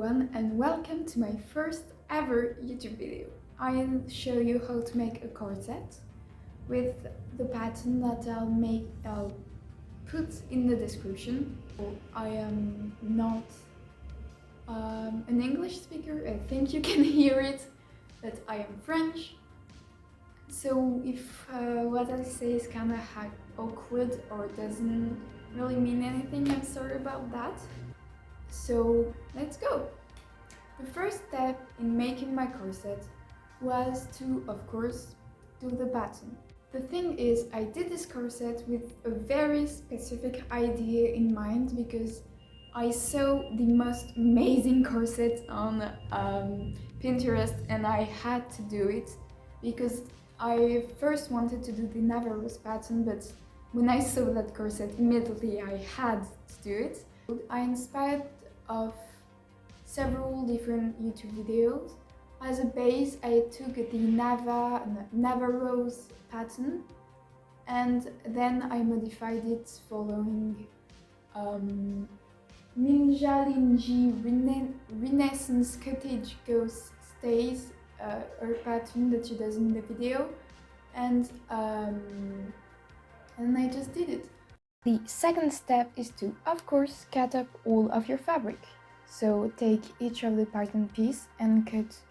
everyone and welcome to my first ever YouTube video. I'll show you how to make a corset with the pattern that I'll put in the description. I am not an English speaker, I think you can hear it, but I am French. So if what I say is kind of awkward or doesn't really mean anything, I'm sorry about that. So let's go! The first step in making my corset was to, of course, do the pattern. The thing is, I did this corset with a very specific idea in mind because I saw the most amazing corset on Pinterest and I had to do it because I first wanted to do the Navarro's pattern, but when I saw that corset, immediately I had to do it. I inspired of several different YouTube videos. As a base, I took the Navarro's pattern and then I modified it following Minjalinjee Renaissance Cottage Goth Stays, her pattern that she does in the video, and I just did it. The second step is to, of course, cut up all of your fabric. So take each of the pattern piece and cut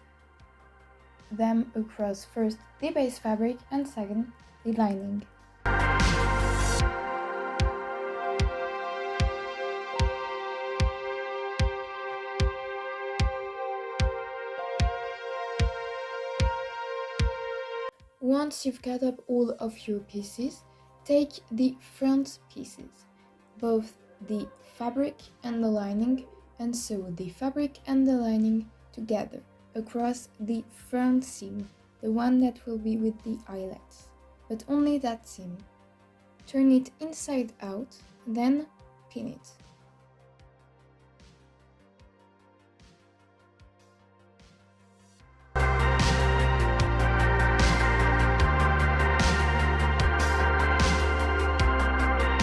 them across first the base fabric and second the lining. Once you've cut up all of your pieces, take the front pieces, both the fabric and the lining, and sew the fabric and the lining together across the front seam, the one that will be with the eyelets, but only that seam. Turn it inside out, then pin it.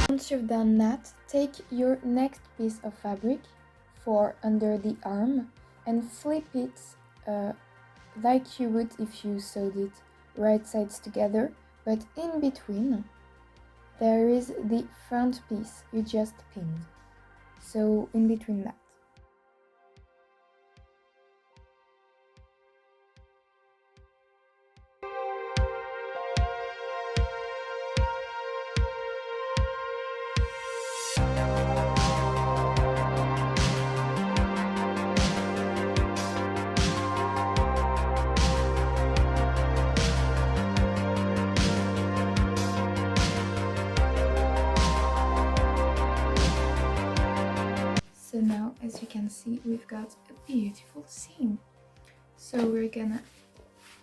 Once you've done that, take your next piece of fabric for under the arm and flip it like you would if you sewed it right sides together, but in between there is the front piece you just pinned, so in between that. So now, as you can see, we've got a beautiful seam. So we're gonna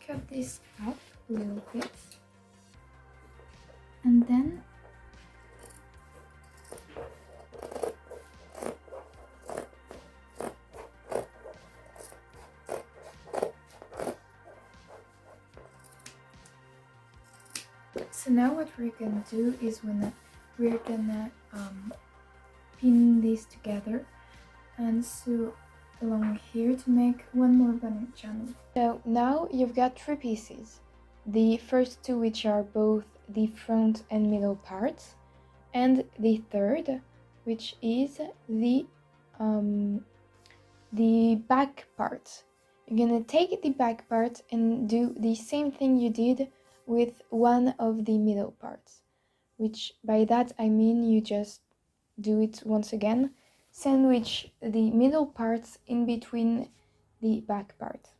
cut this up a little bit and then what we're gonna do is we're gonna pin these together and sew along here to make one more bonnet channel. So now you've got three pieces. The first two, which are both the front and middle parts, and the third, which is the back part. You're gonna take the back part and do the same thing you did with one of the middle parts, which by that I mean you just do it once again, sandwich the middle parts in between the back part.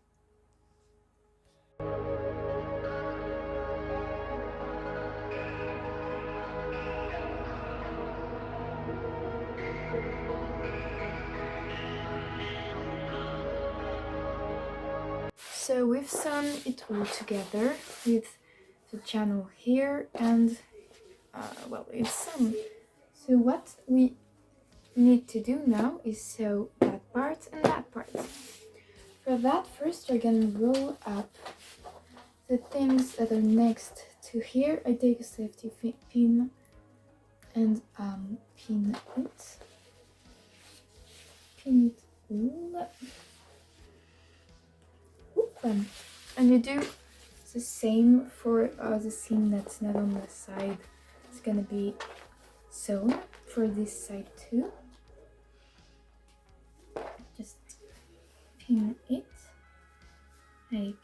So we've sewn it all together with the channel here and well, it's sewn. So what we need to do now is sew that part and that part. For that, first you're gonna roll up the things that are next to here. I take a safety pin and pin it all. And you do the same for the seam that's not on the side. It's gonna be sewn for this side too. Just pin it like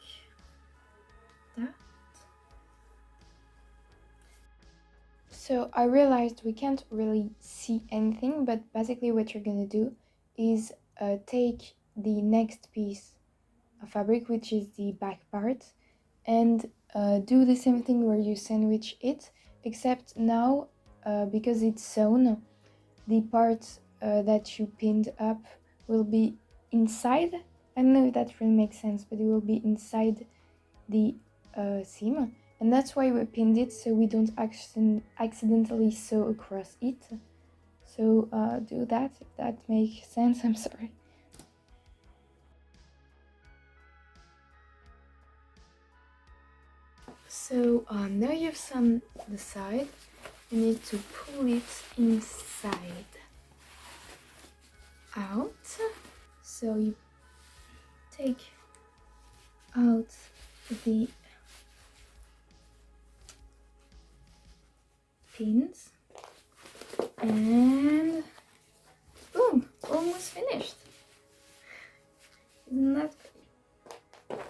that. So I realized we can't really see anything, but basically what you're gonna do is take the next piece of fabric, which is the back part, and do the same thing where you sandwich it, except now because it's sewn, the part that you pinned up will be inside. I don't know if that really makes sense, but it will be inside the seam, and that's why we pinned it, so we don't accidentally sew across it. So do that if that makes sense. I'm sorry. So now you've sewn the side, you need to pull it inside out. So you take out the pins and boom, almost finished. Isn't that great?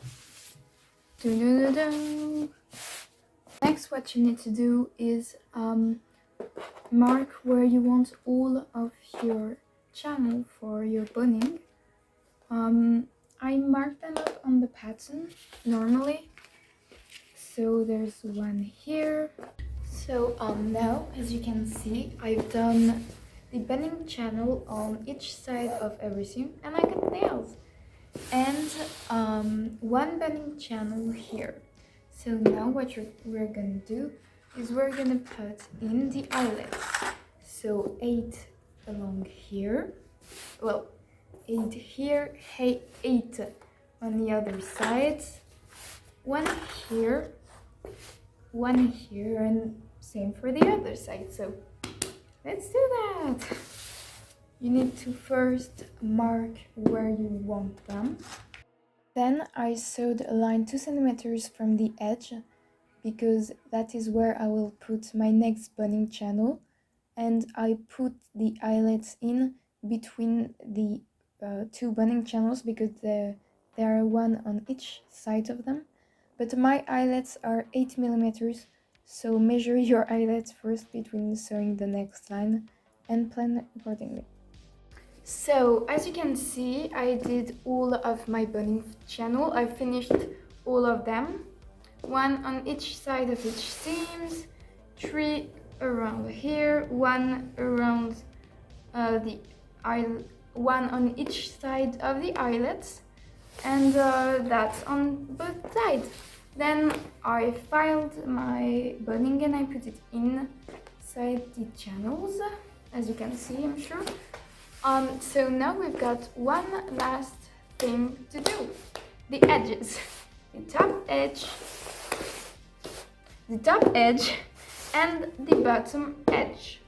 Dun-dun-dun-dun. Next, what you need to do is mark where you want all of your channel for your boning. I mark them up on the pattern normally. So there's one here. So now, as you can see, I've done the boning channel on each side of everything, and I got nails. And one boning channel here. So now what we're gonna do is we're gonna put in the eyelets. So 8 along here, well, 8 here, 8 on the other side, 1 here, 1 here, and same for the other side. So let's do that. You need to first mark where you want them. Then I sewed a line 2 centimeters from the edge, because that is where I will put my next boning channel, and I put the eyelets in between the 2 boning channels because there are one on each side of them. But my eyelets are 8 millimeters, so measure your eyelets first between sewing the next line and plan accordingly. So as you can see, I did all of my boning channel. I finished all of them, 1 on each side of each seams, 3 around here, 1 around one on each side of the eyelets, and that's on both sides. Then I filed my boning and I put it inside the channels, as you can see, I'm sure. So now we've got one last thing to do, the edges, the top edge, and the bottom edge.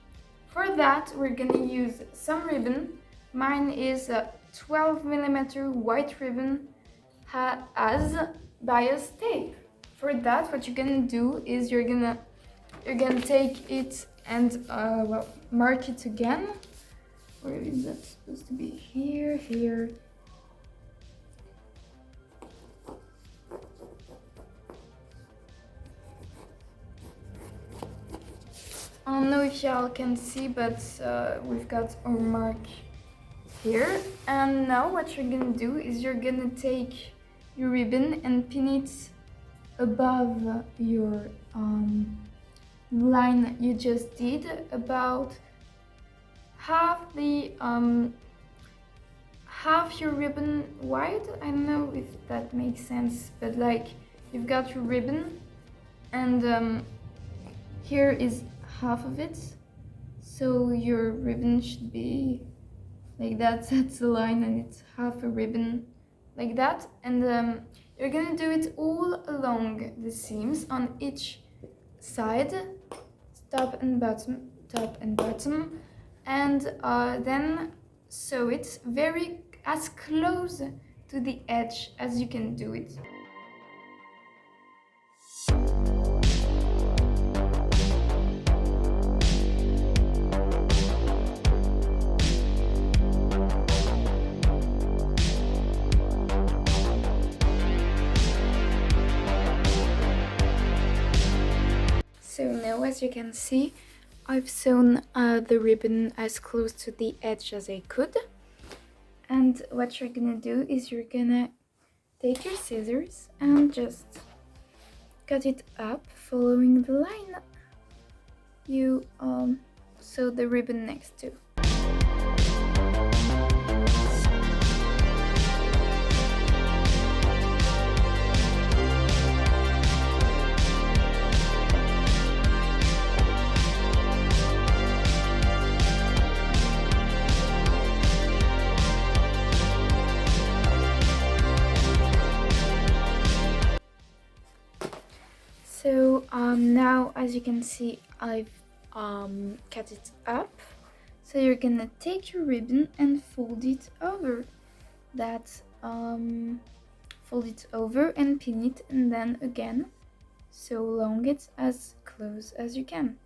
For that, we're gonna use some ribbon. Mine is a 12 millimeter white ribbon as bias tape. For that, what you're gonna do is you're gonna take it and mark it again. Where is that supposed to be? Here, here. I don't know if y'all can see, but we've got our mark here. And now what you're gonna do is you're gonna take your ribbon and pin it above your line you just did, about half your ribbon wide. I don't know if that makes sense, but like you've got your ribbon and here is half of it, so your ribbon should be like that. That's the line, and it's half a ribbon like that. And you're gonna do it all along the seams on each side, top and bottom, and then sew it very as close to the edge as you can do it. So now, as you can see, I've sewn the ribbon as close to the edge as I could. And what you're gonna do is you're gonna take your scissors and just cut it up following the line you sew the ribbon next to. So now, as you can see, I've cut it up. So you're gonna take your ribbon and fold it over. Fold it over and pin it, and then again sew along it as close as you can.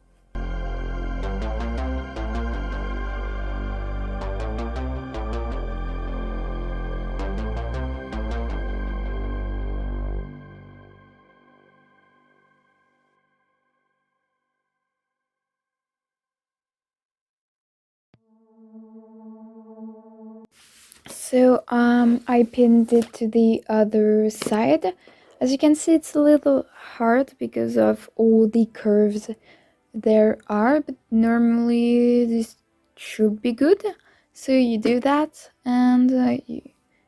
So I pinned it to the other side. As you can see, it's a little hard because of all the curves there are, but normally this should be good. So you do that, and you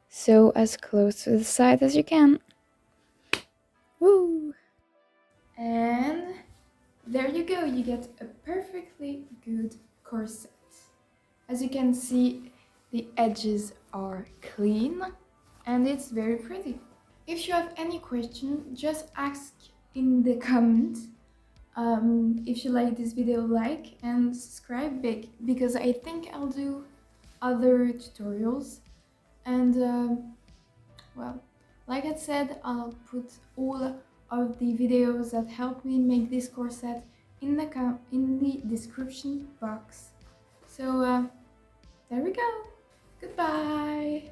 sew as close to the side as you can. Woo! And there you go, you get a perfectly good corset. As you can see, the edges are clean and it's very pretty. If you have any question, just ask in the comments. If you like this video, like and subscribe because I think I'll do other tutorials. And well, like I said, I'll put all of the videos that help me make this corset in the description box. So there we go. Goodbye.